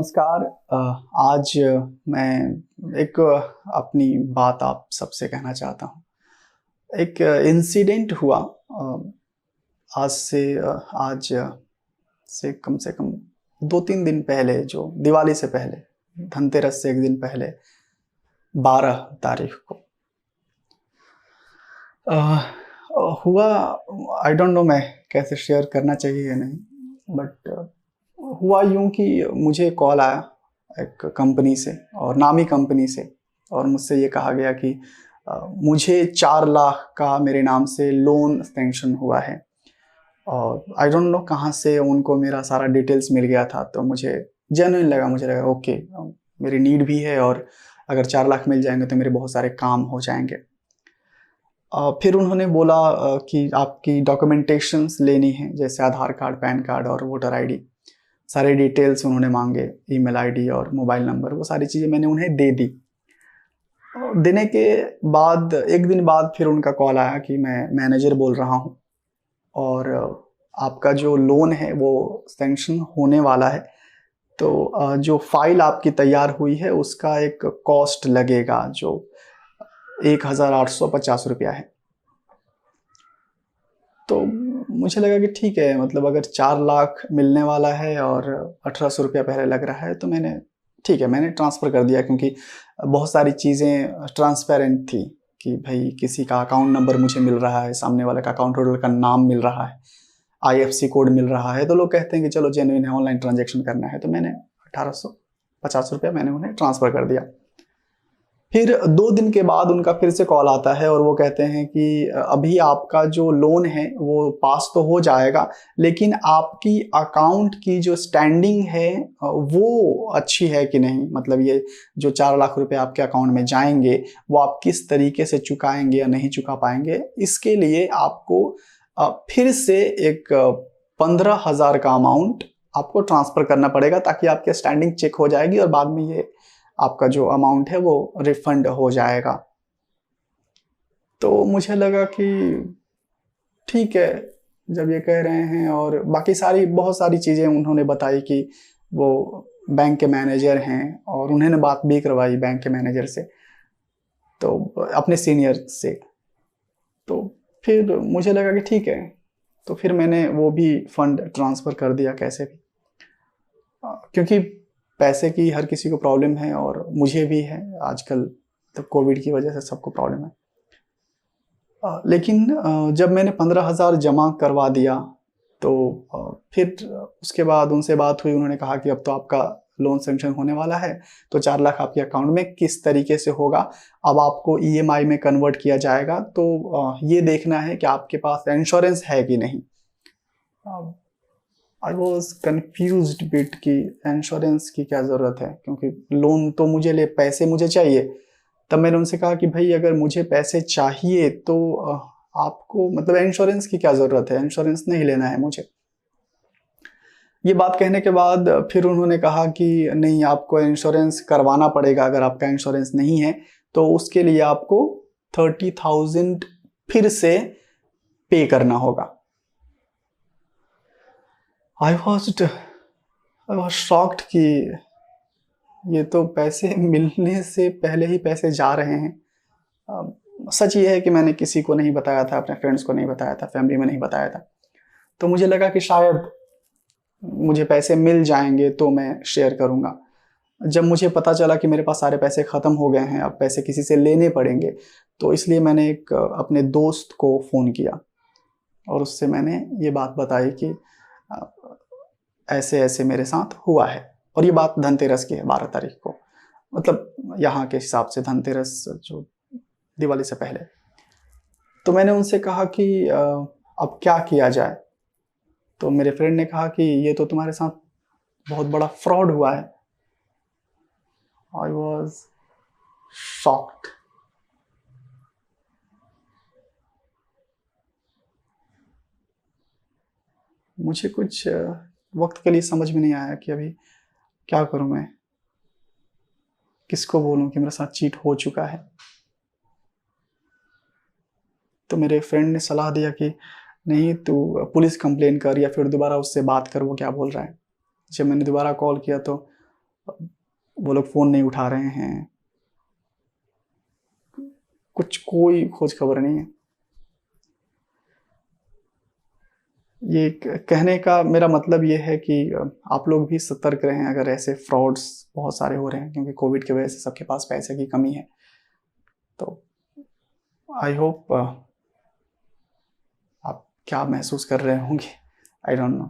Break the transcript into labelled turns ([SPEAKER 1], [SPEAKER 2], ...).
[SPEAKER 1] नमस्कार। आज मैं एक अपनी बात आप सबसे कहना चाहता हूँ। एक इंसिडेंट हुआ आज से कम 2-3 दिन पहले, जो दिवाली से पहले, धनतेरस से 1 दिन पहले, 12 तारीख को अ, हुआ। आई डोंट नो मैं कैसे शेयर करना चाहिए या नहीं, बट हुआ यूँ कि मुझे कॉल आया एक कंपनी से, और नामी कंपनी से, और मुझसे ये कहा गया कि मुझे 4 लाख का मेरे नाम से लोन सैंक्शन हुआ है। और आई डोंट नो कहाँ से उनको मेरा सारा डिटेल्स मिल गया था, तो मुझे जेन्युइन लगा। मुझे लगा ओके, मेरी नीड भी है, और अगर 4 लाख मिल जाएँगे तो मेरे बहुत सारे काम हो जाएँगे। फिर उन्होंने बोला कि आपकी डॉक्यूमेंटेशंस लेनी है, जैसे आधार कार्ड, पैन कार्ड और वोटर आईडी। सारे डिटेल्स उन्होंने माँगे, ईमेल आईडी और मोबाइल नंबर, वो सारी चीज़ें मैंने उन्हें दे दी। देने के बाद 1 दिन बाद फिर उनका कॉल आया कि मैं मैनेजर बोल रहा हूँ, और आपका जो लोन है वो सैंक्शन होने वाला है। तो जो फ़ाइल आपकी तैयार हुई है उसका एक कॉस्ट लगेगा, जो ₹1850 है। तो मुझे लगा कि ठीक है, मतलब अगर 4 लाख मिलने वाला है और ₹1800 पहले लग रहा है, तो ठीक है, मैंने ट्रांसफ़र कर दिया, क्योंकि बहुत सारी चीज़ें ट्रांसपेरेंट थी कि भई किसी का अकाउंट नंबर मुझे मिल रहा है, सामने वाले का अकाउंट होल्डर का नाम मिल रहा है, आईएफएससी कोड मिल रहा है, तो लोग कहते हैं कि चलो जेन्युइन है, ऑनलाइन ट्रांज़ैक्शन करना है, तो मैंने ₹1850 मैंने उन्हें ट्रांसफ़र कर दिया। फिर 2 दिन के बाद उनका फिर से कॉल आता है, और वो कहते हैं कि अभी आपका जो लोन है वो पास तो हो जाएगा, लेकिन आपकी अकाउंट की जो स्टैंडिंग है वो अच्छी है कि नहीं? मतलब ये जो 4 लाख रुपए आपके अकाउंट में जाएँगे, वो आप किस तरीके से चुकाएँगे या नहीं चुका पाएँगे? इसके लिए आपको फिर से एक 15,000 का अमाउंट आपको ट्रांसफ़र करना पड़ेगा, ताकि आपकी स्टैंडिंग चेक हो जाएगी और बाद में ये आपका जो अमाउंट है वो रिफंड हो जाएगा। तो मुझे लगा कि ठीक है, जब ये कह रहे हैं, और बाकी सारी बहुत सारी चीज़ें उन्होंने बताई कि वो बैंक के मैनेजर हैं, और उन्होंने बात भी करवाई बैंक के मैनेजर से, तो अपने सीनियर से। तो फिर मुझे लगा कि ठीक है, तो फिर मैंने वो भी फंड ट्रांसफ़र कर दिया कैसे भी। क्योंकि पैसे की हर किसी को प्रॉब्लम है, और मुझे भी है आजकल, तो कोविड की वजह से सबको प्रॉब्लम है। लेकिन जब मैंने 15,000 जमा करवा दिया, तो फिर उसके बाद उनसे बात हुई। उन्होंने कहा कि अब तो आपका लोन सैंक्शन होने वाला है, तो 4 लाख आपके अकाउंट में किस तरीके से होगा, अब आपको ईएमआई में कन्वर्ट किया जाएगा, तो ये देखना है कि आपके पास इंश्योरेंस है कि नहीं। आई वाज़ कन्फ्यूज़्ड बिट कि इंश्योरेंस की क्या ज़रूरत है, क्योंकि लोन तो पैसे मुझे चाहिए। तब मैंने उनसे कहा कि भई अगर मुझे पैसे चाहिए, तो आपको मतलब इंश्योरेंस की क्या ज़रूरत है? इंश्योरेंस नहीं लेना है मुझे। ये बात कहने के बाद फिर उन्होंने कहा कि नहीं, आपको इंश्योरेंस करवाना पड़ेगा। अगर आपका इंश्योरेंस नहीं है, तो उसके लिए आपको 30,000 फिर से पे करना होगा। आई वाज़ शॉक्ड कि ये तो पैसे मिलने से पहले ही पैसे जा रहे हैं। सच ये है कि मैंने किसी को नहीं बताया था, अपने फ्रेंड्स को नहीं बताया था, फैमिली में नहीं बताया था। तो मुझे लगा कि शायद मुझे पैसे मिल जाएँगे तो मैं शेयर करूँगा। जब मुझे पता चला कि मेरे पास सारे पैसे ख़त्म हो गए हैं, अब पैसे किसी से लेने पड़ेंगे, तो इसलिए मैंने एक अपने दोस्त को फ़ोन किया, और उससे मैंने ये बात बताई कि अ, ऐसे-ऐसे मेरे साथ हुआ है। और ये बात धनतेरस की है, 12 तारीख को। मतलब यहाँ के हिसाब से धनतेरस, जो दिवाली से पहले। तो मैंने उनसे कहा कि अब क्या किया जाए? तो मेरे फ्रेंड ने कहा कि ये तो तुम्हारे साथ बहुत बड़ा फ्रॉड हुआ है। I was shocked. मुझे कुछ वक़्त के लिए समझ में नहीं आया कि अभी क्या करूँ मैं? किसको बोलूँ कि मेरे साथ चीट हो चुका है? तो मेरे फ्रेंड ने सलाह दिया कि नहीं, तू पुलिस कंप्लेन कर, या फिर दोबारा उससे बात कर, वो क्या बोल रहा है। जब मैंने दोबारा कॉल किया, तो वो लोग फ़ोन नहीं उठा रहे हैं, कुछ कोई खोज खबर नहीं है। ये कहने का मेरा मतलब ये है कि आप लोग भी सतर्क रहें अगर ऐसे फ्रॉड्स बहुत सारे हो रहे हैं, क्योंकि कोविड की वजह से सबके पास पैसे की कमी है। तो आई होप आप क्या महसूस कर रहे होंगे, आई डोंट नो।